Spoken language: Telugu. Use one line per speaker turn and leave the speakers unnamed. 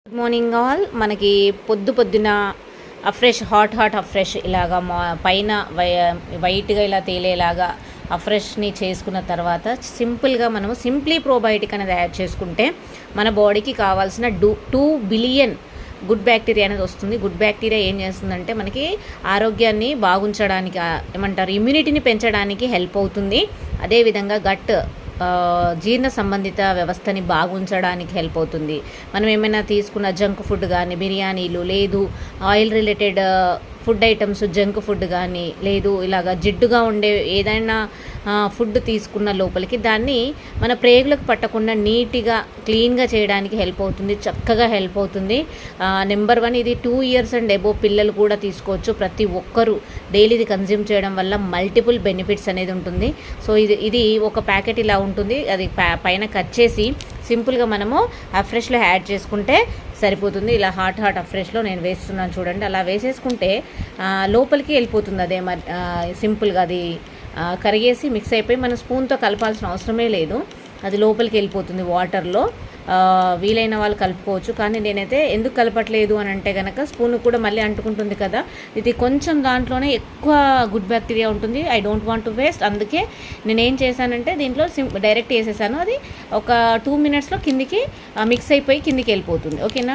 Good morning all. మనకి పొద్దున అఫ్రెష్ హాట్ అఫ్రెష్ ఇలాగా పైన వైట్గా ఇలా తేలేలాగా అఫ్రెష్ని చేసుకున్న తర్వాత సింపుల్గా మనము సింప్లీ ప్రోబయోటిక్ అనేది యాడ్ చేసుకుంటే మన బాడీకి కావాల్సిన 2 బిలియన్ గుడ్ బ్యాక్టీరియా అనేది వస్తుంది. గుడ్ బ్యాక్టీరియా ఏం చేస్తుందంటే మనకి ఆరోగ్యాన్ని బాగుంచడానికి, ఏమంటారు, ఇమ్యూనిటీని పెంచడానికి హెల్ప్ అవుతుంది. అదేవిధంగా జీర్ణ సంబంధిత వ్యవస్థని బాగుంచడానికి హెల్ప్ అవుతుంది. మనం ఏమైనా తీసుకున్న జంక్ ఫుడ్ కానీ, బిర్యానీలు, లేదు oil related food items, junk food కానీ, లేదు ఇలాగ జిడ్డుగా ఉండే ఏదైనా ఫుడ్ తీసుకున్న లోపలికి దాన్ని మన ప్రేగులకు పట్టకుండా నీట్గా క్లీన్గా చేయడానికి హెల్ప్ అవుతుంది, చక్కగా హెల్ప్ అవుతుంది. నెంబర్ 1 ఇది 2 years అండ్ అబోవ్ పిల్లలు కూడా తీసుకోవచ్చు. ప్రతి ఒక్కరూ డైలీ ఇది కన్జ్యూమ్ చేయడం వల్ల మల్టిపుల్ బెనిఫిట్స్ అనేది ఉంటుంది. సో ఇది ఒక ప్యాకెట్ ఇలా ఉంటుంది. అది పైన కట్ చేసి సింపుల్గా మనము అఫ్రెష్లో యాడ్ చేసుకుంటే సరిపోతుంది. ఇలా హాట్ అఫ్రెష్లో నేను వేస్తున్నాను చూడండి. అలా వేసేసుకుంటే లోపలికి వెళ్ళిపోతుంది. అదే సింపుల్గా అది కరిగేసి మిక్స్ అయిపోయి మనం స్పూన్తో కలపాల్సిన అవసరమే లేదు. అది లోపలికి వెళ్ళిపోతుంది వాటర్లో. వీలైన వాళ్ళు కలుపుకోవచ్చు, కానీ నేనైతే ఎందుకు కలపట్లేదు అని అంటే కనుక స్పూన్ కూడా మళ్ళీ అంటుకుంటుంది కదా. ఇది కొంచెం దాంట్లోనే ఎక్కువ గుడ్ బ్యాక్టీరియా ఉంటుంది. I don't want to waste. అందుకే నేనేం చేశానంటే దీంట్లో డైరెక్ట్ వేసేసాను. అది ఒక 2 minutesలో కిందికి మిక్స్ అయిపోయి కిందికి వెళ్ళిపోతుంది. ఓకేనా.